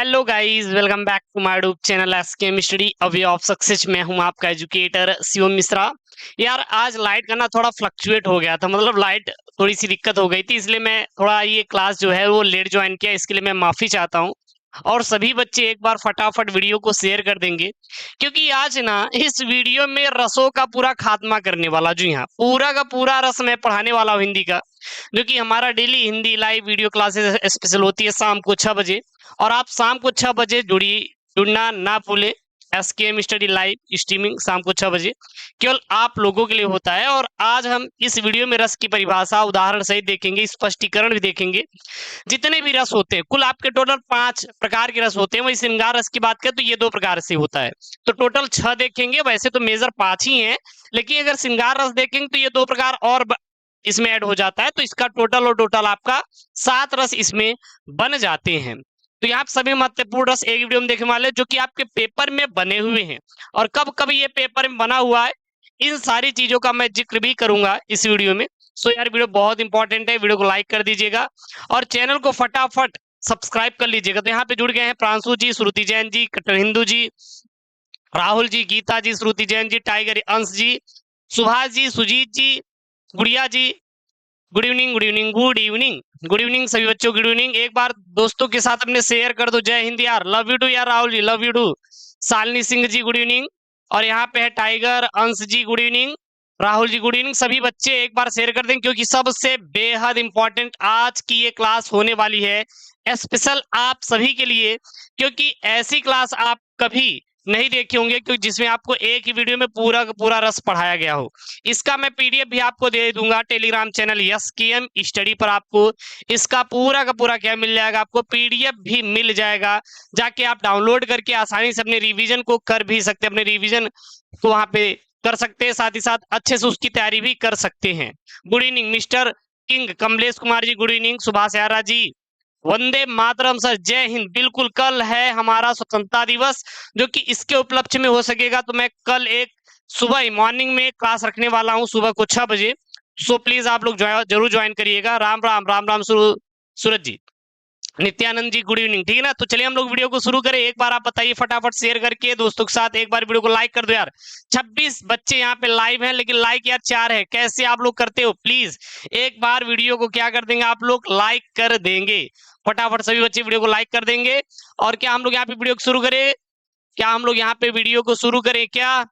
Hello guys, welcome back to my YouTube channel SKM study a way of success. मैं हूं आपका educator Shivam Mishra. यार आज लाइट का ना थोड़ा फ्लक्चुएट हो गया था, मतलब लाइट थोड़ी सी दिक्कत हो गई थी, इसलिए मैं थोड़ा ये क्लास जो है वो लेट ज्वाइन किया। इसके लिए मैं माफी चाहता हूं। और सभी बच्चे एक बार फटाफट वीडियो को शेयर कर देंगे, क्योंकि आज ना इस वीडियो में रसों का पूरा खात्मा करने वाला, जी हाँ, पूरा का पूरा रस मैं पढ़ाने वाला हूँ हिंदी का। जो कि हमारा daily Hindi live video classes special होती है शाम को 6 बजे। और आप शाम को 6 बजे जुड़ना ना भूले। एसकेएम स्टडी लाइव स्ट्रीमिंग शाम को 6 बजे केवल आप लोगों के लिए होता है। और आज हम इस वीडियो में रस की परिभाषा उदाहरण सहित देखेंगे, स्पष्टीकरण भी देखेंगे। जितने भी रस होते हैं, कुल आपके टोटल 5 प्रकार के रस होते हैं। वही श्रृंगार रस की बात करें तो ये 2 प्रकार से होता है। तो टोटल 6 देखेंगे, वैसे तो मेजर 5 ही है, लेकिन अगर श्रृंगार रस देखेंगे तो ये 2 प्रकार और इसमें ऐड हो जाता है। तो इसका टोटल और टोटल आपका 7 रस इसमें बन जाते हैं। तो यहाँ सभी महत्वपूर्ण रस एक वीडियो में देखने वाले, जो कि आपके पेपर में बने हुए हैं। और कब कब ये पेपर में बना हुआ है, इन सारी चीजों का मैं जिक्र भी करूंगा इस वीडियो में। सो यार वीडियो बहुत इंपॉर्टेंट है, वीडियो को लाइक कर दीजिएगा और चैनल को फटाफट सब्सक्राइब कर लीजिएगा। तो यहाँ पे जुड़ गए हैं प्रांशु जी, श्रुति जैन जी, कट्टर Hindu ji, Rahul ji, Geeta ji, Shruti Jain ji, tiger Ansh ji, Subhash ji, Sujeet ji, Gudiya ji. Good evening, good evening, good evening, good evening सभी बच्चों, गुड इवनिंग। एक बार दोस्तों के साथ अपने शेयर कर दो। जय हिंद यार, लव यू टू यार, Rahul ji love you too, Shalini Singh ji good evening. और यहाँ पे है tiger Ansh ji good evening, Rahul ji good evening. सभी बच्चे एक बार शेयर कर दें, क्योंकि सबसे बेहद इंपॉर्टेंट आज की ये क्लास होने वाली है, स्पेशल आप सभी के लिए। क्योंकि ऐसी क्लास आप कभी नहीं देखे होंगे, क्योंकि जिसमें आपको एक ही वीडियो में पूरा का पूरा रस पढ़ाया गया हो। इसका मैं पीडीएफ भी आपको दे दूंगा टेलीग्राम चैनल एसकेएम स्टडी पर। आपको इसका पूरा का पूरा क्या मिल जाएगा, आपको पीडीएफ भी मिल जाएगा। जाके आप डाउनलोड करके आसानी से अपने रिवीजन को कर भी सकते हैं, अपने रिवीजन को वहां पे कर सकते हैं, साथ ही साथ अच्छे से उसकी तैयारी भी कर सकते हैं। Good evening mister king Kamlesh Kumar ji, good evening Subhash यारा जी, वंदे मातरम सर, जय हिंद। बिल्कुल कल है हमारा स्वतंत्रता दिवस, जो कि इसके उपलक्ष्य में हो सकेगा तो मैं कल एक सुबह मॉर्निंग में क्लास रखने वाला हूं, सुबह को 6 बजे। सो प्लीज आप लोग जरूर ज्वाइन करिएगा। राम राम, राम राम सूरज जी, नित्यानंद जी गुड इवनिंग। ठीक है ना, तो चलिए हम लोग वीडियो को शुरू करें। एक बार आप बताइए फटाफट शेयर करके दोस्तों के साथ, एक बार वीडियो को लाइक कर दो यार। 26 बच्चे यहाँ पे लाइव हैं, लेकिन लाइक यार 4 है। कैसे आप लोग करते हो, प्लीज एक बार वीडियो को क्या कर देंगे आप लोग, लाइक कर देंगे फटाफट। सभी बच्चे वीडियो को लाइक कर देंगे। और क्या हम लोग यहाँ पे वीडियो को शुरू करें, क्या हम लोग यहाँ पे वीडियो को शुरू करें क्या?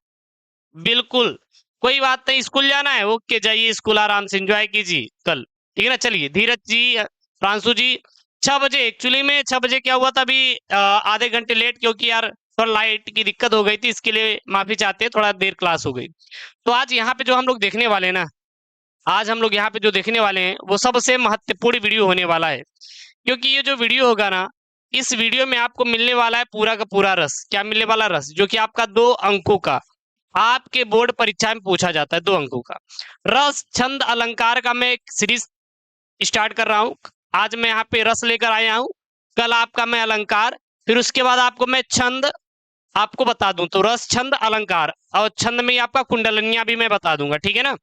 बिल्कुल, कोई बात नहीं, स्कूल जाना है, ओके जाइए स्कूल, आराम से एंजॉय कीजिए कल। ठीक है ना, चलिए धीरज जी, प्रांशु जी। 6 बजे एक्चुअली में 6 बजे क्या हुआ था अभी, आधे घंटे लेट, क्योंकि यार थोड़ा लाइट की दिक्कत हो गई थी, इसके लिए माफी चाहते हैं, थोड़ा देर क्लास हो गई। तो आज यहाँ पे जो हम लोग देखने वाले हैं ना, आज हम लोग यहाँ पे जो देखने वाले हैं वो सबसे महत्वपूर्ण वीडियो होने वाला है। क्योंकि ये जो वीडियो होगा ना, इस वीडियो में आपको मिलने वाला है पूरा का पूरा रस। क्या मिलने वाला रस, जो कि आपका 2 अंकों का आपके बोर्ड परीक्षा में पूछा जाता है, 2 अंकों का रस छंद अलंकार का मैं एक सीरीज स्टार्ट कर रहा हूं। आज मैं यहाँ पे रस लेकर आया हूं, कल आपका मैं अलंकार, फिर उसके बाद आपको मैं छंद आपको बता दूं। तो रस छंद अलंकार, और छंद में आपका कुंडलनियां भी मैं बता दूंगा। ठीक है ना,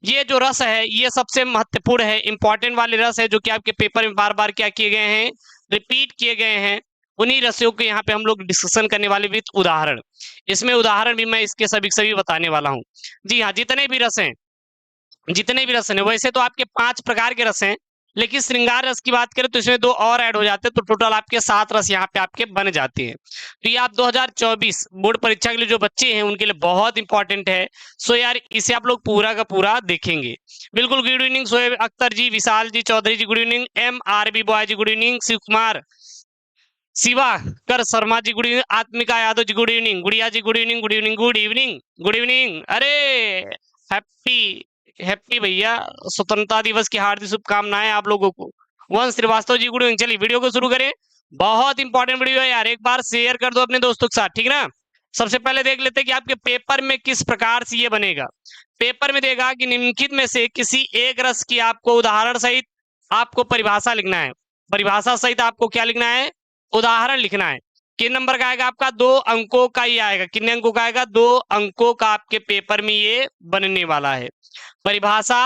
ये जो रस है ये सबसे महत्वपूर्ण है, इंपॉर्टेंट वाले रस है, जो कि आपके पेपर में बार बार क्या किए गए हैं, रिपीट किए गए हैं। उन्हीं रसों के यहाँ पे हम लोग डिस्कशन करने वाले विद उदाहरण। इसमें उदाहरण भी मैं इसके सभी बताने वाला हूँ। जी हाँ, जितने भी रस हैं, वैसे तो आपके 5 प्रकार के रस हैं, लेकिन श्रृंगार रस की बात करें तो इसमें 2 और ऐड हो जाते हैं, तो टोटल आपके 7 रस यहाँ पे आपके बन जाते हैं। तो ये आप 2024 बोर्ड परीक्षा के लिए जो बच्चे हैं उनके लिए बहुत इंपॉर्टेंट है। सो यार इसे आप लोग पूरा का पूरा देखेंगे। बिल्कुल, good evening Shoaib Akhtar ji, Vishal ji, Chaudhary ji good evening, MRB boy ji good evening, Shiv Kumar, Shiva कर Sharma ji good evening, Atmika Yadav ji good evening, Gudiya ji good evening, good evening, good evening, good evening. अरे हैप्पी हैप्पी भैया, स्वतंत्रता दिवस की हार्दिक शुभकामनाएं आप लोगों को। वंश श्रीवास्तव जी गुड इवनिंग। चलिए वीडियो को शुरू करें, बहुत इंपॉर्टेंट वीडियो है यार, एक बार शेयर कर दो अपने दोस्तों के साथ। ठीक ना, सबसे पहले देख लेते हैं कि आपके पेपर में किस प्रकार से ये बनेगा। पेपर में देगा कि निम्नलिखित में से किसी एक रस की आपको उदाहरण सहित आपको परिभाषा लिखना है। परिभाषा सहित आपको क्या लिखना है, उदाहरण लिखना है। किन नंबर का आएगा आपका, 2 अंकों का ही आएगा। कितने अंकों का आएगा, 2 अंकों का आपके पेपर में ये बनने वाला है। परिभाषा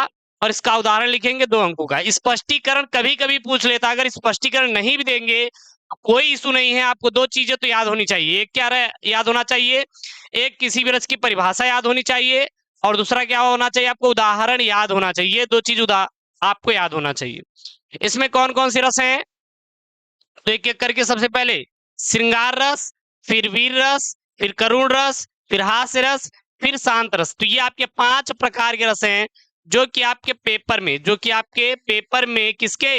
और इसका उदाहरण लिखेंगे 2 अंकों का। स्पष्टीकरण कभी कभी पूछ लेता, अगर स्पष्टीकरण नहीं भी देंगे कोई इशू नहीं है, आपको 2 चीजें तो याद होनी चाहिए। एक क्या याद होना चाहिए, एक किसी भी रस की परिभाषा याद होनी चाहिए, और दूसरा क्या होना चाहिए, आपको उदाहरण याद होना चाहिए। ये 2 चीज आपको याद होना चाहिए। इसमें कौन कौन से रस हैं, तो एक एक करके सबसे पहले श्रृंगार रस, फिर वीर रस, फिर करुण रस, फिर हास्य रस, फिर शांत रस। तो ये आपके 5 प्रकार के रस हैं जो कि आपके पेपर में, किसके,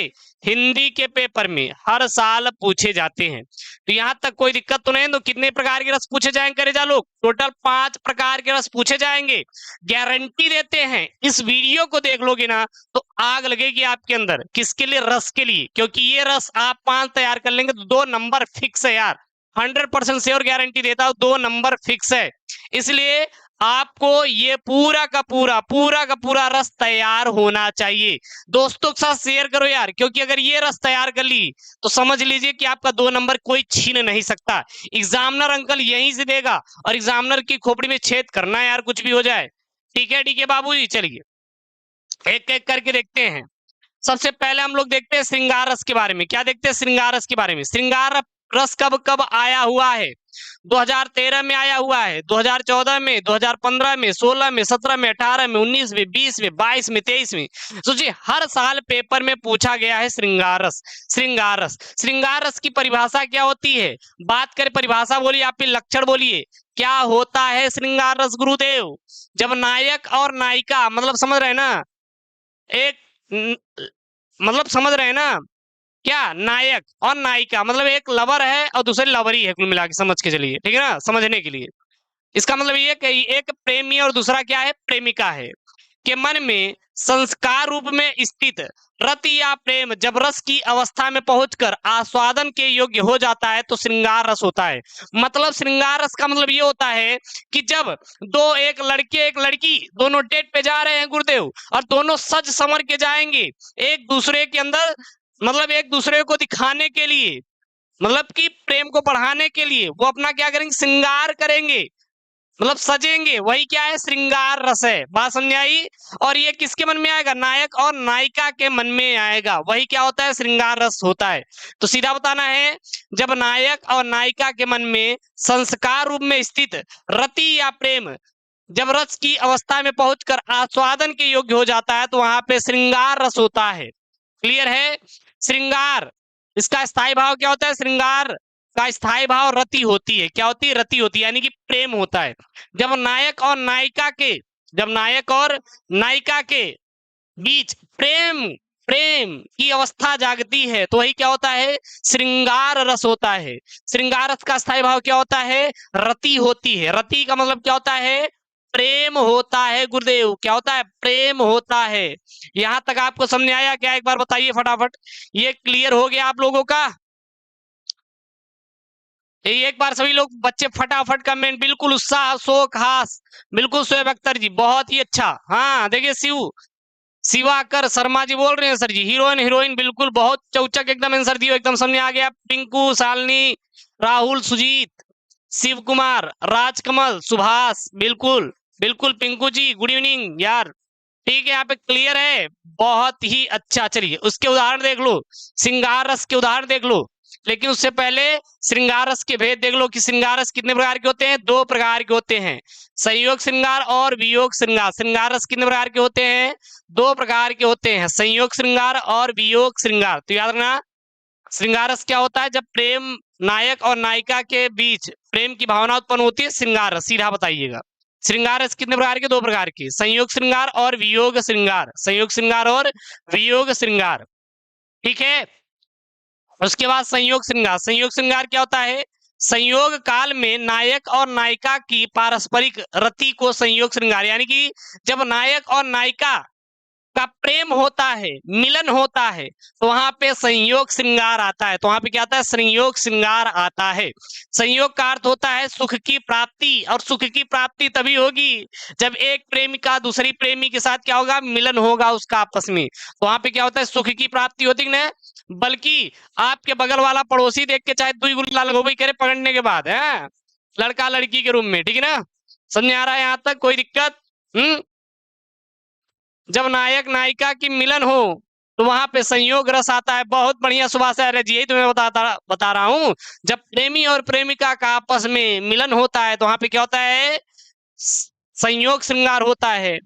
हिंदी के पेपर में हर साल पूछे जाते हैं। तो यहां तक कोई दिक्कत तो नहीं। तो कितने प्रकार के रस पूछे जाएंगे करेजा लोग, टोटल 5 प्रकार के रस पूछे जाएंगे। गारंटी देते हैं, इस वीडियो को देख लोगे ना तो आग लगेगी आपके अंदर। किसके लिए, रस के लिए, क्योंकि ये रस आप 5 तैयार कर लेंगे तो 2 नंबर फिक्स है यार। 100% श्योर गारंटी देता हूं, 2 नंबर फिक्स है। इसलिए आपको ये पूरा का पूरा रस तैयार होना चाहिए। दोस्तों के साथ शेयर करो यार, क्योंकि अगर ये रस तैयार कर ली तो समझ लीजिए कि आपका 2 नंबर कोई छीन नहीं सकता। एग्जामिनर अंकल यहीं से देगा, और एग्जामिनर की खोपड़ी में छेद करना है यार, कुछ भी हो जाए। ठीक है बाबूजी, चलिए एक एक करके देखते हैं। सबसे पहले हम लोग देखते हैं श्रृंगार रस के बारे में। क्या देखते हैं, श्रृंगार रस के बारे में। श्रृंगार रस कब कब आया हुआ है, 2013 में आया हुआ है, 2014 में, 2015 में, 16 में, 17 में, 18 में, 19 में, 20 में, 22 में, 23 में। सोचिए हर साल पेपर में पूछा गया है श्रृंगार रस। श्रृंगार रस की परिभाषा क्या होती है, बात करें परिभाषा, बोलिए आप, लक्षण बोलिए, क्या होता है श्रृंगार रस गुरुदेव। जब नायक और नायिका, मतलब समझ रहे ना, एक मतलब समझ रहे हैं ना, क्या नायक और नायिका, मतलब एक लवर है और दूसरी लवरी है, कुल मिला के समझ के चलिए, ठीक है ना, समझने के लिए। इसका मतलब ये कि एक प्रेमी और दूसरा क्या है, प्रेमिका है, के मन में संस्कार रूप में स्थित रति या प्रेम जब रस की अवस्था में पहुंचकर आस्वादन के योग्य हो जाता है तो श्रृंगार रस होता है। मतलब श्रृंगार रस का मतलब ये होता है कि जब एक लड़के एक लड़की दोनों डेट पे जा रहे हैं गुरुदेव, और दोनों सज संवर के जाएंगे एक दूसरे के अंदर, मतलब एक दूसरे को दिखाने के लिए, मतलब कि प्रेम को बढ़ाने के लिए वो अपना क्या करेंगे, श्रृंगार करेंगे, मतलब सजेंगे, वही क्या है, श्रृंगार रस है। बात समझ आई। और ये किसके मन में आएगा, नायक और नायिका के मन में आएगा, वही क्या होता है, श्रृंगार रस होता है। तो सीधा बताना है, जब नायक और नायिका के मन में संस्कार रूप में स्थित रति या प्रेम जब रस की अवस्था में पहुंचकर आस्वादन के योग्य हो जाता है तो वहां पे श्रृंगार रस होता है। क्लियर है। श्रृंगार, इसका स्थायी भाव क्या होता है, श्रृंगार का स्थायी भाव रति होती है। क्या होती है, रति होती है, यानी कि प्रेम होता है। जब नायक और नायिका के बीच प्रेम की अवस्था जागती है तो वही क्या होता है, श्रृंगार रस होता है। श्रृंगार रस का स्थायी भाव क्या होता है, रति होती है। रति का मतलब क्या होता है, प्रेम होता है गुरुदेव। क्या होता है, प्रेम होता है। यहां तक आपको समझ आया क्या, एक बार बताइए फटाफट। ये क्लियर हो गया आप लोगों का। एक बार सभी लोग बच्चे फटाफट कमेंट, बिल्कुल उत्साह, शोक, हास, बिल्कुल शोएब अख्तर जी बहुत ही अच्छा। हाँ देखिए शिवाकर शर्मा जी बोल रहे हैं सर जी, हीरोइन बिल्कुल बहुत चौचक एकदम आंसर दियो, एकदम समझ आ गया। पिंकू, शालिनी, राहुल, सुजीत, शिव कुमार, राजकमल, सुभाष, बिल्कुल पिंकू जी गुड इवनिंग यार। ठीक है, यहाँ पे क्लियर है, बहुत ही अच्छा। चलिए उसके उदाहरण देख लो, श्रृंगार रस के उदाहरण देख लो, लेकिन उससे पहले श्रृंगार रस के भेद देख लो कि श्रृंगार रस कितने प्रकार के होते हैं, 2 प्रकार के होते हैं, संयोग श्रृंगार और वियोग श्रृंगार। श्रृंगार रस कितने प्रकार के होते हैं, 2 प्रकार के होते हैं, संयोग श्रृंगार और वियोग श्रृंगार। तो याद रखना, श्रृंगार रस क्या होता है, जब प्रेम, नायक और नायिका के बीच प्रेम की भावना उत्पन्न होती है, श्रृंगार रस। सीधा बताइएगा, श्रृंगार रस कितने प्रकार के, 2 प्रकार के, संयोग श्रृंगार और वियोग श्रृंगार। संयोग श्रृंगार और वियोग श्रृंगार, ठीक है। उसके बाद संयोग श्रृंगार क्या होता है, संयोग काल में नायक और नायिका की पारस्परिक रति को संयोग श्रृंगार, यानी कि जब नायक और नायिका का प्रेम होता है, मिलन होता है, तो वहां पे संयोग श्रृंगार आता है। तो वहां पे क्या आता है, संयोग श्रृंगार आता है। संयोग का अर्थ होता है सुख की प्राप्ति, और सुख की प्राप्ति तभी होगी जब एक प्रेमिका दूसरी प्रेमी के साथ क्या होगा, मिलन होगा उसका आपस में। तो वहां पे क्या होता है, सुख की प्राप्ति होती है। बल्कि आपके बगल वाला पड़ोसी देख के चाहे 2 गुल्ला लगोबई करे पकड़ने के बाद, है लड़का लड़की के रूम में, ठीक है ना, समझ आ रहा है यहाँ तक, कोई दिक्कत। जब नायक नायिका की मिलन हो तो वहां पे संयोग रस आता है। बहुत बढ़िया सुभाष आर्य जी, यही तुम्हें बता रहा हूं। जब प्रेमी और प्रेमिका का आपस में मिलन होता है तो वहां पे क्या होता है, संयोग श्रृंगार होता है।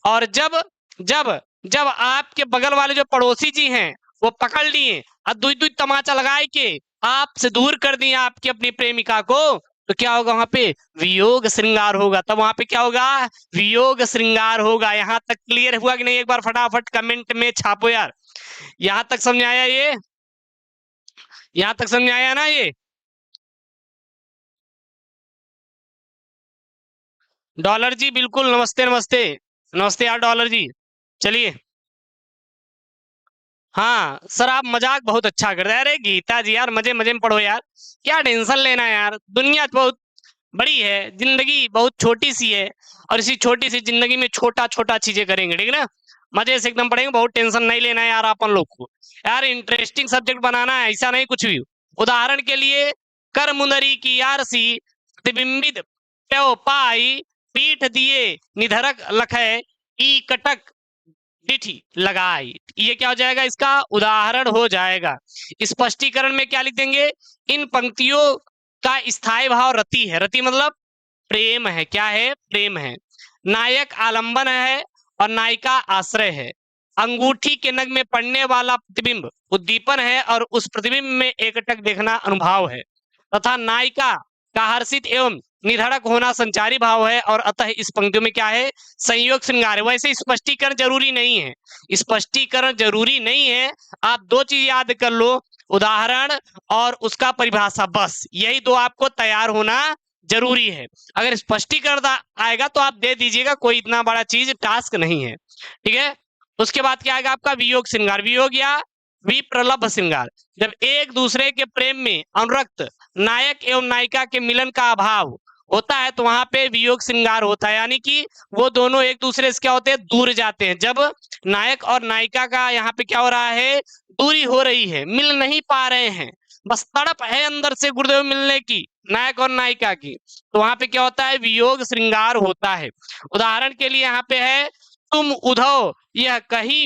और जब जब जब आपके बगल वाले जो पड़ोसी जी हैं वो पकड़ लिए और दुई दुई तमाचा लगाए के आपसे दूर कर दिए आपकी अपनी प्रेमिका को, तो क्या होगा वहां पे, वियोग श्रृंगार होगा। तब वहां पे क्या होगा, वियोग श्रृंगार होगा। यहां तक क्लियर हुआ कि नहीं? एक बार फटाफट कमेंट में छापो यार। यहां तक समझ आया ये? यहां तक समझ आया ना ये? डॉलर जी बिल्कुल, नमस्ते नमस्ते नमस्ते यार डॉलर जी। चलिए, हाँ सर आप मजाक बहुत अच्छा कर रहे हैं। अरे गीता जी यार मजे मजे में पढ़ो यार, क्या टेंशन लेना है यार। दुनिया तो बहुत बड़ी है, जिंदगी बहुत छोटी सी है, और इसी छोटी सी जिंदगी में छोटा छोटा चीजें करेंगे, ठीक है ना। मजे से एकदम पढ़ेंगे, बहुत टेंशन नहीं लेना है यार अपन लोग को। यार इंटरेस्टिंग सब्जेक्ट बनाना है, ऐसा नहीं कुछ भी। उदाहरण के लिए, कर मुंदरी की आरसी प्रतिबिंबित प्यो पाई, पीठ दिए निधरक लखै, ई कटक डिठी लगाई। ये क्या हो जाएगा, इसका उदाहरण हो जाएगा। स्पष्टीकरण में क्या लिख देंगे, इन पंक्तियों का स्थायी भाव रति है। रति मतलब प्रेम है। क्या है, प्रेम है। नायक आलंबन है और नायिका आश्रय है। अंगूठी के नग में पड़ने वाला प्रतिबिंब उद्दीपन है और उस प्रतिबिंब में एकटक देखना अनुभाव है। तथा नायिका का हर्षित एवं निधड़क होना संचारी भाव है। और अतः इस पंक्ति में क्या है, संयोग श्रृंगार है। वैसे स्पष्टीकरण जरूरी नहीं है, स्पष्टीकरण जरूरी नहीं है। आप दो चीज याद कर लो, उदाहरण और उसका परिभाषा, बस यही दो आपको तैयार होना जरूरी है। अगर स्पष्टीकरण आएगा तो आप दे दीजिएगा, कोई इतना बड़ा चीज टास्क नहीं है, ठीक है। उसके बाद क्या आएगा आपका, वियोग श्रृंगार। वियोग या विप्रलभ श्रृंगार, जब एक दूसरे के प्रेम में अनुरक्त नायक एवं नायिका के मिलन का अभाव होता है तो वहां पे वियोग श्रृंगार होता है। यानी कि वो दोनों एक दूसरे से क्या होते हैं, दूर जाते हैं। जब नायक और नायिका का यहाँ पे क्या हो रहा है, दूरी हो रही है, मिल नहीं पा रहे हैं, बस तड़प है अंदर से गुरुदेव मिलने की, नायक और नायिका की, तो वहां पे क्या होता है, वियोग श्रृंगार होता है। उदाहरण के लिए यहाँ पे है, तुम उधो यह कही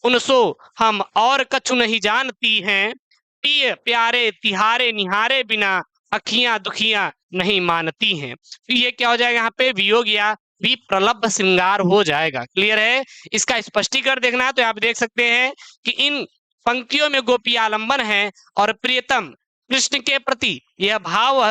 उनसो हम और कछु नहीं जानती हैं, प्रिय प्यारे तिहारे निहारे बिना अखियां दुखियां नहीं मानती हैं। तो ये क्या हो जाएगा यहाँ पे, वियोग या विप्रलभ श्रृंगार हो जाएगा। क्लियर है? इसका स्पष्टीकरण देखना है तो आप देख सकते हैं कि इन पंक्तियों में गोपी आलंबन है और प्रियतम कृष्ण के प्रति यह भाव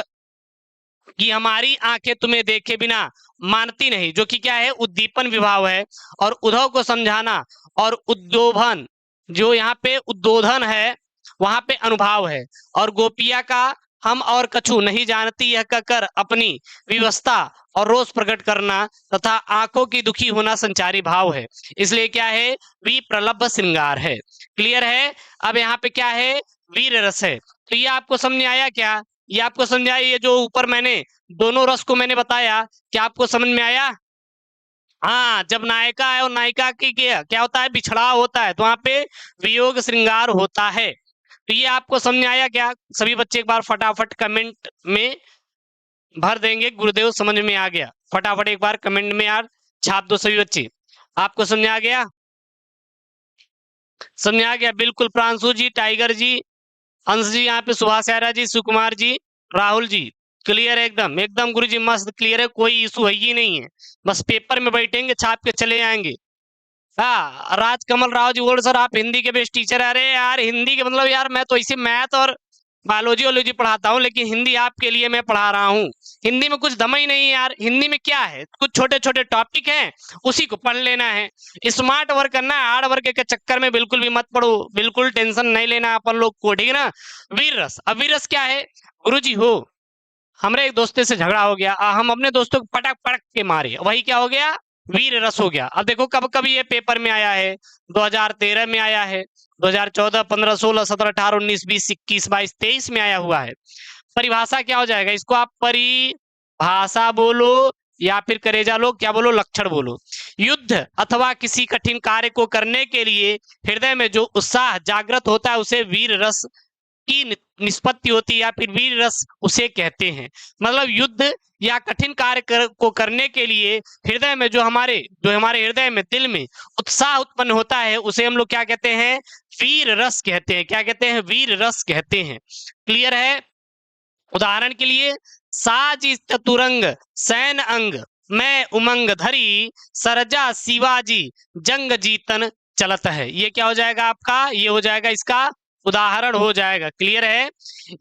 कि हमारी आंखें तुम्हें देखे बिना मानती नहीं, जो कि क्या है, उद्दीपन विभाव है। और उद्धव को समझाना और उद्योभन, जो यहाँ पे उद्बोधन है वहां पे अनुभाव है। और गोपिया का हम और कछु नहीं जानती यह कहकर अपनी विवशता और रोष प्रकट करना तथा आंखों की दुखी होना संचारी भाव है। इसलिए क्या है, विप्रलभ श्रृंगार है। क्लियर है? अब यहाँ पे क्या है, वीर रस है। तो ये आपको समझ में आया क्या? ये आपको समझ आया? ये जो ऊपर मैंने दोनों रस को मैंने बताया, क्या आपको समझ में आया? हाँ, जब नायिका है और नायिका की क्या होता है, बिछड़ाव होता है, तो वहां पे वियोग श्रृंगार होता है। तो ये आपको समझ में आया क्या? सभी बच्चे एक बार फटाफट कमेंट में भर देंगे, गुरुदेव समझ में आ गया। फटाफट एक बार कमेंट में यार छाप दो सभी बच्चे, आपको समझ आ गया? समझ आ गया? बिल्कुल, प्रांशु जी, टाइगर जी, अंश जी, यहाँ पे सुभाष आर्य जी, सुकुमार जी, राहुल जी, क्लियर है एकदम एकदम गुरु जी, मस्त क्लियर है, कोई इशू है ही नहीं है। बस पेपर में बैठेंगे, छाप के चले जाएंगे। हाँ, राजकमल राव जी बोल, सर आप हिंदी के बेस्ट टीचर। अरे यार हिंदी के मतलब यार मैं तो इसी मैथ और बायोलॉजी वोलॉजी पढ़ाता हूँ, लेकिन हिंदी आपके लिए मैं पढ़ा रहा हूँ। हिंदी में कुछ दम ही नहीं है यार। हिंदी में क्या है, कुछ छोटे छोटे टॉपिक हैं, उसी को पढ़ लेना है। स्मार्ट वर्क करना है, हार्ड वर्क के चक्कर में बिल्कुल भी मत पढ़ो, बिल्कुल टेंशन नहीं लेना अपन लोग को, ठीक है ना। वीर रस, अब वीर रस क्या है, गुरु जी हो हमारे एक दोस्ते से झगड़ा हो गया, हम अपने दोस्तों को पटक पटक के मारे, वही क्या हो गया, वीर रस हो गया। अब देखो कब कब ये पेपर में आया है, 2013 में आया है, 2014, 15, 16, 17, 18, 19, 20, 21, 22, 23 में आया हुआ है। परिभाषा क्या हो जाएगा, इसको आप परिभाषा बोलो या फिर करेजा लो, क्या बोलो, लक्षण बोलो। युद्ध अथवा किसी कठिन कार्य को करने के लिए हृदय में जो उत्साह जागृत होता है उसे वीर रस की निष्पत्ति होती है या फिर वीर रस उसे कहते हैं। मतलब युद्ध या कठिन कार्य को करने के लिए हृदय में जो हमारे हृदय में, दिल में उत्साह उत्पन्न होता है उसे हम लोग क्या कहते हैं? वीर रस कहते हैं। क्या कहते हैं? वीर रस कहते हैं। क्लियर है? उदाहरण के लिए, साज चतुरंग सैन अंग, मैं उमंग धरी, सरजा शिवाजी जंग जीतन चलत है। ये क्या हो जाएगा आपका? ये हो जाएगा इसका उदाहरण हो जाएगा। क्लियर है?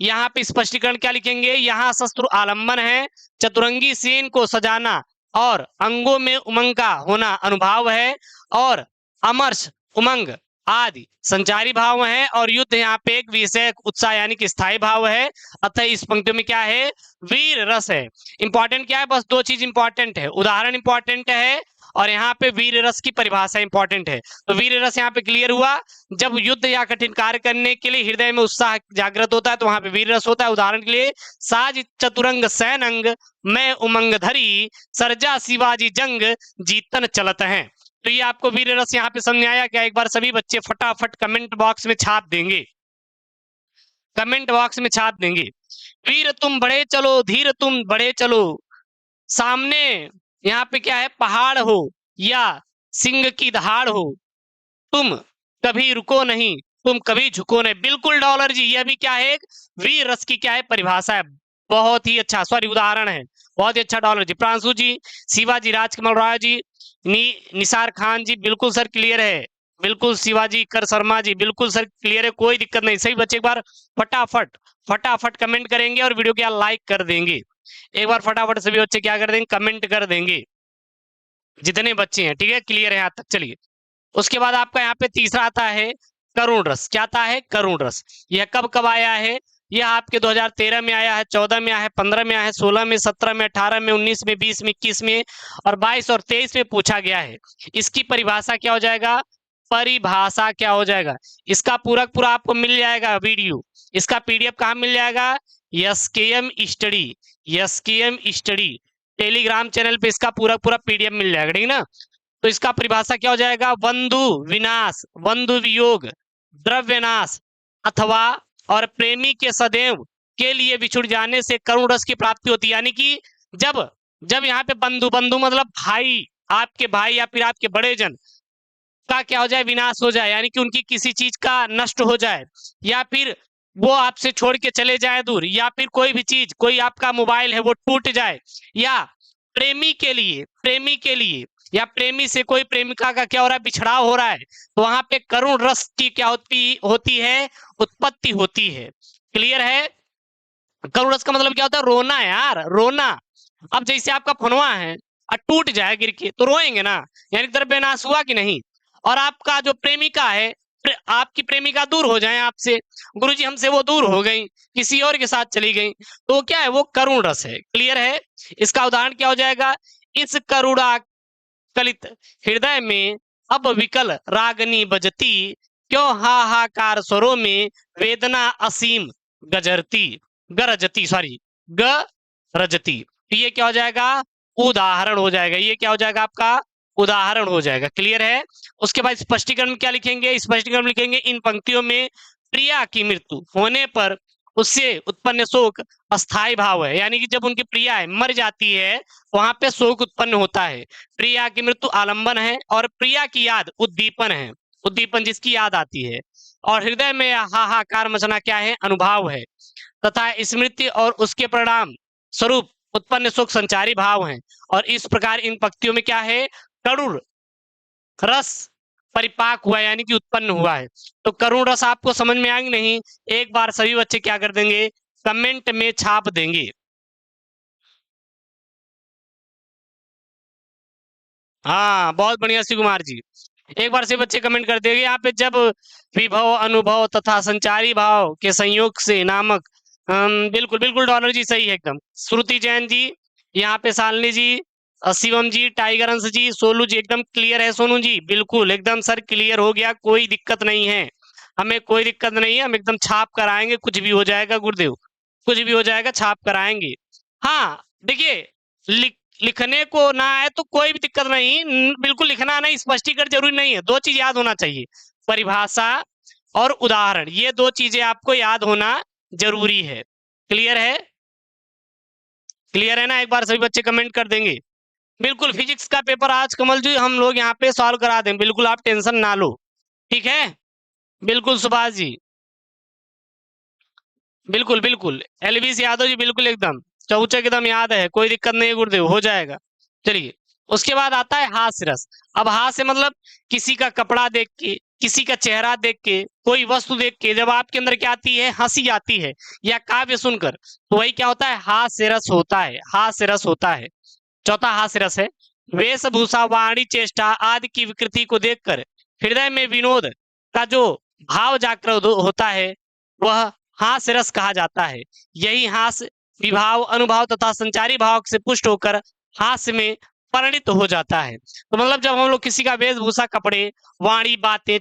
यहाँ पे स्पष्टीकरण क्या लिखेंगे? यहाँ शस्त्र आलम्बन है, चतुरंगी सेन को सजाना और अंगों में उमंग का होना अनुभाव है, और अमर्ष उमंग आदि संचारी भाव है, और युद्ध यहाँ पे एक विषय उत्साह यानी कि स्थायी भाव है। अतः इस पंक्ति में क्या है? वीर रस है। इंपॉर्टेंट क्या है? बस दो चीज इंपॉर्टेंट है, उदाहरण इंपॉर्टेंट है और यहाँ पे वीर रस की परिभाषा इंपॉर्टेंट है। तो वीर रस यहाँ पे क्लियर हुआ। जब युद्ध या कठिन कार्य करने के लिए हृदय में उत्साह जागृत होता है तो वहां पे वीर रस होता है। उदाहरण के लिए, साज चतुरंग सैन अंग, मैं उमंग धरी, सरजा शिवाजी जंग जीतन चलत है। तो ये आपको वीर रस यहाँ पे समझ आया क्या? एक बार सभी बच्चे फटाफट कमेंट बॉक्स में छाप देंगे, कमेंट बॉक्स में छाप देंगे। वीर तुम बढ़े चलो, धीर तुम बढ़े चलो, सामने यहाँ पे क्या है? पहाड़ हो या सिंह की दहाड़ हो, तुम कभी रुको नहीं, तुम कभी झुको नहीं। बिल्कुल डॉलर जी, यह भी क्या है? एक वीर रस की क्या है? परिभाषा है। बहुत ही अच्छा, सॉरी उदाहरण है। बहुत ही अच्छा डॉलर जी। प्रांशु जी, शिवाजी राजकमल राय जी, निसार खान जी, बिल्कुल सर क्लियर है। बिल्कुल शिवाजी कर शर्मा जी, बिल्कुल सर क्लियर है, कोई दिक्कत नहीं। सही बच्चे एक बार फटाफट फटाफट कमेंट करेंगे और वीडियो क्या लाइक कर देंगे। एक बार फटाफट सभी बच्चे क्या कर देंगे? कमेंट कर देंगे, जितने बच्चे हैं। ठीक है? क्लियर है यहाँ तक? चलिए, उसके बाद आपका यहाँ पे तीसरा आता है करुण रस। क्या आता है? करुण रस। यह कब कब आया है? यह आपके 2013 में आया है, 14 में आया है, 15 में आया है, 16 में, 17 में, 18 में, 19 में, 20 में, 21 में और 22 और 23 में पूछा गया है। इसकी परिभाषा क्या हो जाएगा? परिभाषा क्या हो जाएगा? इसका पूरक पूरा आपको मिल जाएगा वीडियो। इसका पीडीएफ कहाँ मिल जाएगा? SKM study, SKM study Telegram channel पे इसका पूरा पूरा पीडीएफ मिल जाएगा। ठीक ना? तो इसका परिभाषा क्या हो जाएगा? बंधु विनाश, बंधु वियोग, द्रव्यनाश अथवा और प्रेमी के सदैव के लिए बिछुड़ जाने से करुण रस की प्राप्ति होती है। यानी कि जब जब यहाँ पे बंधु, बंधु मतलब भाई, आपके भाई या फिर आपके बड़े जन का क्या हो जाए? विनाश हो जाए, यानी कि उनकी किसी चीज का नष्ट हो जाए, या फिर वो आपसे छोड़ के चले जाए दूर, या फिर कोई भी चीज, कोई आपका मोबाइल है वो टूट जाए, या प्रेमी के लिए या प्रेमी से कोई प्रेमिका का क्या हो रहा है? बिछड़ाव हो रहा है, तो वहां पे करुण रस की क्या होती है? उत्पत्ति होती है। क्लियर है? करुण रस का मतलब क्या होता है? रोना यार, रोना। अब जैसे आपका फनवा है और टूट जाए गिर के, तो रोएंगे ना, यानी द्रव्यनाश हुआ कि नहीं। और आपका जो प्रेमिका है, आपकी प्रेमिका दूर हो जाए आपसे, गुरुजी हमसे वो दूर हो गई, किसी और के साथ चली गई, तो क्या है? वो करुण रस है। क्लियर है? इसका उदाहरण क्या हो जाएगा? इस करुणा कलित हृदय में अब विकल रागनी बजती, क्यों हाहाकार स्वरों में वेदना असीम गरजती, सॉरी गरजती। ये क्या हो जाएगा? उदाहरण हो जाएगा। ये क्या हो जाएगा? आपका उदाहरण हो जाएगा। क्लियर है? उसके बाद स्पष्टीकरण में क्या लिखेंगे? स्पष्टीकरण लिखेंगे, इन पंक्तियों में प्रिया की मृत्यु होने पर उससे उत्पन्न शोक अस्थायी भाव है। यानी कि जब उनकी प्रिया है मर जाती है, वहां पे शोक उत्पन्न होता है। प्रिया की मृत्यु आलंबन है और प्रिया की याद उद्दीपन है, उद्दीपन जिसकी याद आती है। और हृदय में हाहाकार मचना क्या है? अनुभाव है। तथा स्मृति और उसके परिणाम स्वरूप उत्पन्न शोक संचारी भाव है। और इस प्रकार इन पंक्तियों में क्या है? करुण रस परिपाक हुआ, यानी कि उत्पन्न हुआ है। तो करुण रस आपको समझ में आएंगे नहीं? एक बार सभी बच्चे क्या कर देंगे? कमेंट में छाप देंगे। हाँ, बहुत बढ़िया शिव कुमार जी, एक बार से बच्चे कमेंट कर देंगे। यहाँ पे जब विभव, अनुभव तथा संचारी भाव के संयोग से नामक, बिल्कुल बिल्कुल डॉलर जी सही है एकदम। श्रुति जैन जी, यहाँ पे शालिनी जी, शिवम जी, टाइगर अंश जी, सोलू जी, एकदम क्लियर है। सोनू जी बिल्कुल एकदम सर क्लियर हो गया, कोई दिक्कत नहीं है, हमें कोई दिक्कत नहीं है, हम एकदम छाप कराएंगे, कुछ भी हो जाएगा गुरुदेव, कुछ भी हो जाएगा, छाप कराएंगे। हाँ देखिए, लिखने को ना आए तो कोई भी दिक्कत नहीं, बिल्कुल लिखना नहीं, स्पष्टीकरण जरूरी नहीं है। दो चीज याद होना चाहिए, परिभाषा और उदाहरण, ये दो चीजें आपको याद होना जरूरी है। क्लियर है? क्लियर है ना? एक बार सभी बच्चे कमेंट कर देंगे। बिल्कुल, फिजिक्स का पेपर आज कमल जी हम लोग यहाँ पे सॉल्व करा दें, बिल्कुल आप टेंशन ना लो। ठीक है, बिल्कुल सुभाष जी, बिल्कुल बिल्कुल एलवीस यादव जी, बिल्कुल एकदम चौचक एकदम याद है, कोई दिक्कत नहीं है गुरुदेव, हो जाएगा। चलिए, उसके बाद आता है हास्य रस। अब हास्य मतलब किसी का कपड़ा देख के, किसी का चेहरा देख के, कोई वस्तु देख के जब आपके अंदर क्या आती है, हंसी आती है, या काव्य सुनकर, तो वही क्या होता है, हास्य रस होता है, हास्य रस होता है। चौथा हास्य रस है वेशभूषा, वाणी, चेष्टा आदि की विकृति को देखकर हृदय में विनोद का जो भाव जागृत होता है, वह हास्य रस कहा जाता है। यही हास्य विभाव, अनुभव तथा संचारी भाव से पुष्ट होकर हास्य में परिणित हो जाता है। तो मतलब जब हम लोग किसी का वेशभूषा, कपड़े, वाणी, बातें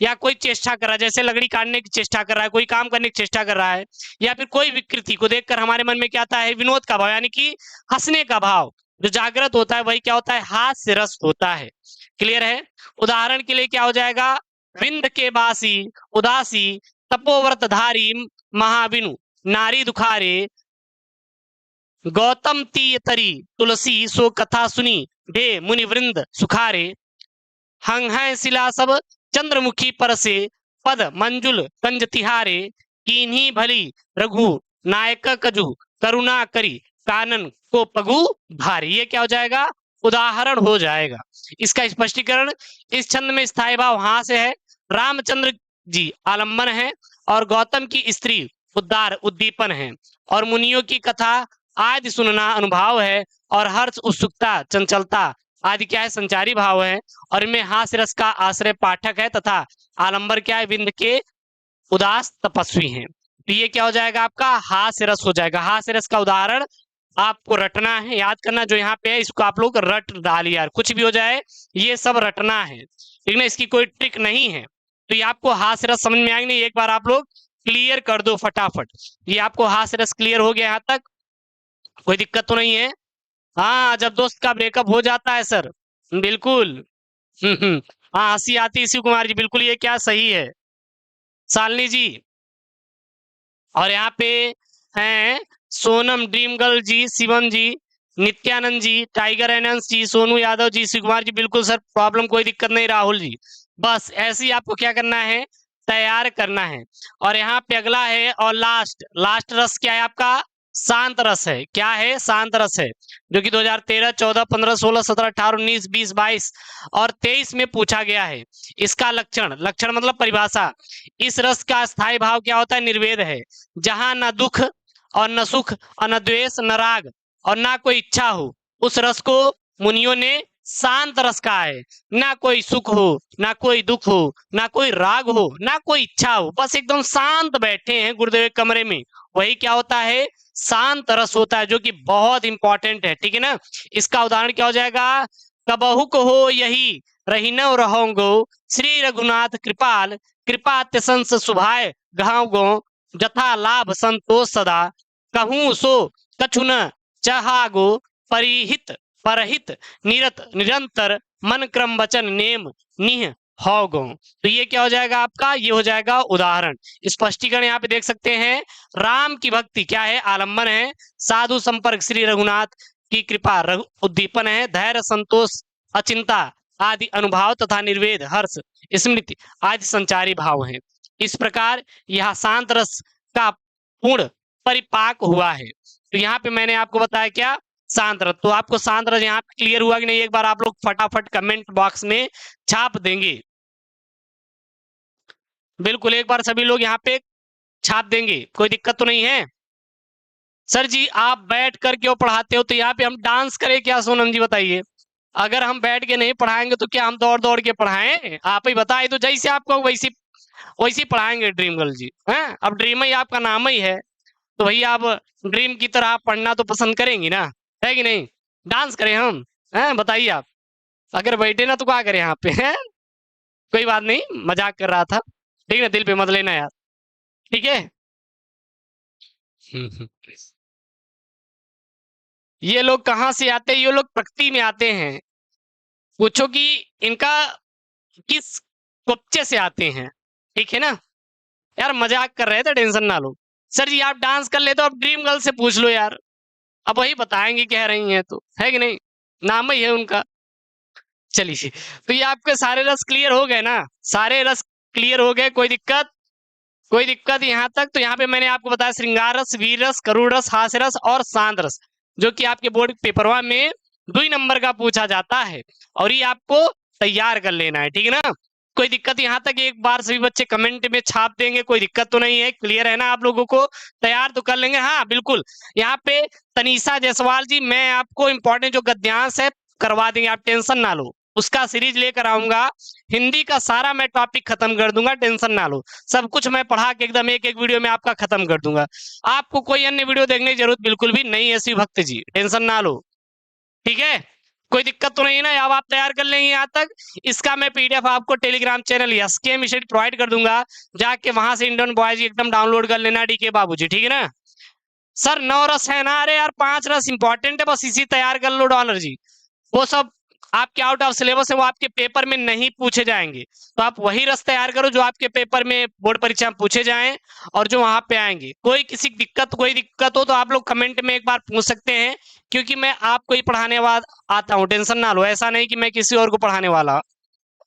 या कोई चेष्टा कर रहा है, जैसे लकड़ी काटने की चेष्टा कर रहा है, कोई काम करने की चेष्टा कर रहा है, या फिर कोई विकृति को देखकर हमारे मन में क्या आता है, विनोद का भाव, यानी कि हंसने का भाव जो जागृत होता है, वही क्या होता है, हास्य रस होता है। क्लियर है? उदाहरण के लिए क्या हो जाएगा, विंध्य के बासी उदासी तपोव्रतधारी महाविनु नारी दुखारे गौतम तीयतरी तुलसी सो कथा सुनी भे मुनि वृंद सुखारे हंग शिला सब चंद्रमुखी परसे पद मंजुल कंज तिहारे कीन्ही भली रघु नायक कजु करुणा करी कानन को पगु भारी। ये क्या हो जाएगा, उदाहरण हो जाएगा। इसका स्पष्टीकरण, इस छंद में स्थायी भाव हाँ से है, रामचंद्र जी आलम्बन है, और गौतम की स्त्री उद्दार उद्दीपन है, और मुनियों की कथा आदि सुनना अनुभाव है, और हर्ष उत्सुकता चंचलता आदि क्या है, संचारी भाव है, और इनमें हास्य रस का आश्रय पाठक है, तथा आलंबर क्या है, विंध्य के उदास तपस्वी हैं। तो ये क्या हो जाएगा, आपका हास्य रस हो जाएगा। हास्य रस का उदाहरण आपको रटना है, याद करना, जो यहाँ पे है इसको आप लोग रट डालिए यार, कुछ भी हो जाए ये सब रटना है, ठीक ना, इसकी कोई ट्रिक नहीं है। तो ये आपको हास्य रस समझ में आएगी नहीं, एक बार आप लोग क्लियर कर दो फटाफट। ये आपको हास्य रस क्लियर हो गया, यहाँ तक कोई दिक्कत तो नहीं है? हाँ, जब दोस्त का ब्रेकअप हो जाता है सर, बिल्कुल। हाँ, हंसी आती है, शिव कुमार जी बिल्कुल, ये क्या सही है, शालिनी जी। और यहाँ पे हैं सोनम, ड्रीम गर्ल जी, शिवम जी, नित्यानंद जी, टाइगर एनंस जी, सोनू यादव जी, शिव कुमार जी, बिल्कुल सर, प्रॉब्लम कोई दिक्कत नहीं, राहुल जी। बस ऐसे ही आपको क्या करना है, तैयार करना है। और यहाँ पे अगला है, और लास्ट लास्ट रस क्या है आपका, शांत रस है। क्या है, शांत रस है, जो कि 2013, 14, 15, 16, 17, 18, 19, 20, 22 और 23 में पूछा गया है। इसका लक्षण, लक्षण मतलब परिभाषा, इस रस का स्थायी भाव क्या होता है, निर्वेद है, जहां न दुख और न सुख और न द्वेष न राग और ना कोई इच्छा हो, उस रस को मुनियों ने शांत रस कहा है। ना कोई सुख हो, ना कोई दुख हो, ना कोई राग हो, ना कोई इच्छा हो, बस एकदम शांत बैठे हैं गुरुदेव के कमरे में, वही क्या होता है, शांत रस होता है, जो कि बहुत इंपॉर्टेंट है, ठीक है ना। इसका उदाहरण क्या हो जाएगा, कबहु को हो यही रही न रहोगो श्री रघुनाथ कृपाल कृपा त्यसंस सुभाय गाँव गो जथा लाभ संतोष सदा कहूँ सो कछु न चाहागो परिहित परहित निरत निरंतर मन क्रम वचन नेम निह हो गो। तो ये क्या हो जाएगा आपका, ये हो जाएगा उदाहरण। स्पष्टीकरण यहाँ पे देख सकते हैं, राम की भक्ति क्या है, आलंबन है, साधु संपर्क श्री रघुनाथ की कृपा उद्दीपन है, धैर्य संतोष अचिंता आदि अनुभाव तथा निर्वेद हर्ष स्मृति आदि संचारी भाव हैं। इस प्रकार यह शांत रस का पूर्ण परिपाक हुआ है। तो यहाँ पे मैंने आपको बताया क्या, शांत रस। तो आपको शांत रस यहाँ पे क्लियर हुआ कि नहीं, एक बार आप लोग फटाफट कमेंट बॉक्स में छाप देंगे, बिल्कुल एक बार सभी लोग यहाँ पे छाप देंगे, कोई दिक्कत तो नहीं है। सर जी आप बैठ कर क्यों पढ़ाते हो, तो यहाँ पे हम डांस करें क्या, सोनम जी बताइए। अगर हम बैठ के नहीं पढ़ाएंगे तो क्या हम दौड़ दौड़ के पढ़ाएं, आप ही बताए, तो जैसे आपको वैसे वैसे पढ़ाएंगे ड्रीम गर्ल जी, हैं, अब ड्रीम ही आपका नाम ही है, तो भैया आप ड्रीम की तरह आप पढ़ना तो पसंद करेंगी ना, है कि नहीं। डांस करें हम, हैं, बताइए आप, अगर बैठे ना तो क्या करें यहाँ पे, हैं, कोई बात नहीं, मजाक कर रहा था, ठीक है, दिल पे मत लेना यार, ठीक है। ये लोग कहाँ से आते हैं, ये लोग प्रकृति में आते हैं, पूछो कि इनका किस कुपचे से आते हैं, ठीक है ना। यार मजाक कर रहे थे, टेंशन ना लो, सर जी आप डांस कर लेते हो, अब ड्रीम गर्ल से पूछ लो यार, अब वही बताएंगे कह रही हैं तो, है कि नहीं, नाम ही है उनका। चलिए, तो ये आपके सारे रस क्लियर हो गए ना, सारे रस क्लियर हो गए, कोई दिक्कत, कोई दिक्कत यहाँ तक? तो यहाँ पे मैंने आपको बताया श्रृंगार रस, वीर रस, करुण रस, हास्य रस और शांत रस, जो कि आपके बोर्ड पेपरवा में 2 नंबर का पूछा जाता है, और ये आपको तैयार कर लेना है, ठीक है ना। कोई दिक्कत यहाँ तक? एक बार सभी बच्चे कमेंट में छाप देंगे, कोई दिक्कत तो नहीं है, क्लियर है ना आप लोगों को, तैयार तो कर लेंगे? हाँ बिल्कुल। यहाँ पे तनीषा जायसवाल जी, मैं आपको इंपॉर्टेंट जो गद्यांश है करवा देंगे, आप टेंशन ना लो, उसका सीरीज लेकर आऊंगा, हिंदी का सारा मैं टॉपिक खत्म कर दूंगा, टेंशन ना लो, सब कुछ मैं पढ़ा के एकदम एक एक वीडियो में आपका खत्म कर दूंगा, आपको कोई अन्य वीडियो देखने की जरूरत बिल्कुल भी नहीं है शिव भक्त जी, टेंशन ना लो, ठीक है। कोई दिक्कत तो नहीं है ना, अब आप तैयार कर लेंगे यहाँ तक। इसका मैं पीडीएफ आपको Telegram channel SKM study provide कर दूंगा, जाके वहां से इंडियन बॉयज एकदम डाउनलोड कर लेना, डीके बाबूजी, ठीक है ना। सर 9 रस है ना, अरे यार 5 रस इंपॉर्टेंट है, बस इसी तैयार कर लो डॉलर जी, वो सब आपके आउट ऑफ सिलेबस है, वो आपके पेपर में नहीं पूछे जाएंगे, तो आप वही रस तैयार करो जो आपके पेपर में बोर्ड परीक्षा में पूछे जाएं और जो वहां पे आएंगे। कोई दिक्कत हो तो आप लोग कमेंट में एक बार पूछ सकते हैं, क्योंकि मैं आपको ही पढ़ाने वाला आता हूँ, टेंशन ना लो, ऐसा नहीं कि मैं किसी और को पढ़ाने वाला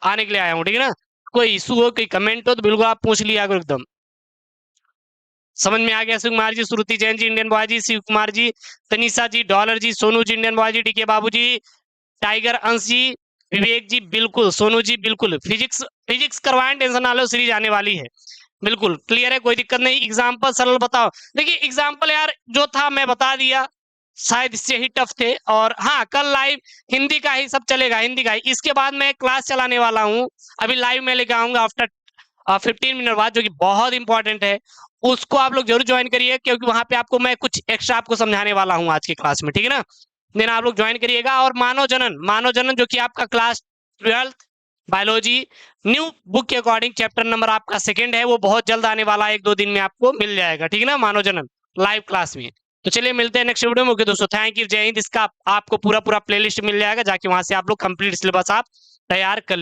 आने के लिए आया हूँ, ठीक है ना। कोई इशू हो, कोई कमेंट हो तो बिल्कुल आप पूछ लिया करो, एकदम समझ में आ गया। शिव कुमार जी, श्रुति जैन जी इंडियन बॉय जी, शिव कुमार जी, तनिषा जी, डॉलर जी, सोनू जी इंडियन बॉय जी, डीके बाबू जी, टाइगर अंश जी, विवेक जी बिल्कुल, सोनू जी बिल्कुल, फिजिक्स फिजिक्स करवाएं, टेंशन ना लो, सीरीज आने वाली है, बिल्कुल क्लियर है, कोई दिक्कत नहीं। एग्जाम्पल सरल बताओ, देखिए एग्जाम्पल यार जो था मैं बता दिया, शायद इससे ही टफ थे, और हाँ कल लाइव हिंदी का ही सब चलेगा, हिंदी का ही, इसके बाद मैं क्लास चलाने वाला हूँ, अभी लाइव में लेके आऊंगा आफ्टर 15 मिनट बाद, जो कि बहुत इंपॉर्टेंट है, उसको आप लोग जरूर ज्वाइन करिए, क्योंकि वहां पे आपको मैं कुछ एक्स्ट्रा आपको समझाने वाला हूँ आज की क्लास में, ठीक है ना। देन आप लोग ज्वाइन करिएगा। और मानव जनन जो कि आपका class 12th biology new book के अकॉर्डिंग चैप्टर नंबर आपका 2nd है, वो बहुत जल्द आने वाला है, 1-2 दिन में आपको मिल जाएगा, ठीक है ना, मानव जनन लाइव क्लास में। तो चलिए मिलते हैं नेक्स्ट वीडियो में। ओके दोस्तों, थैंक यू, जय हिंद। इसका आपको पूरा प्लेलिस्ट मिल जाएगा, जाके वहां से आप लोग कंप्लीट सिलेबस आप तैयार कर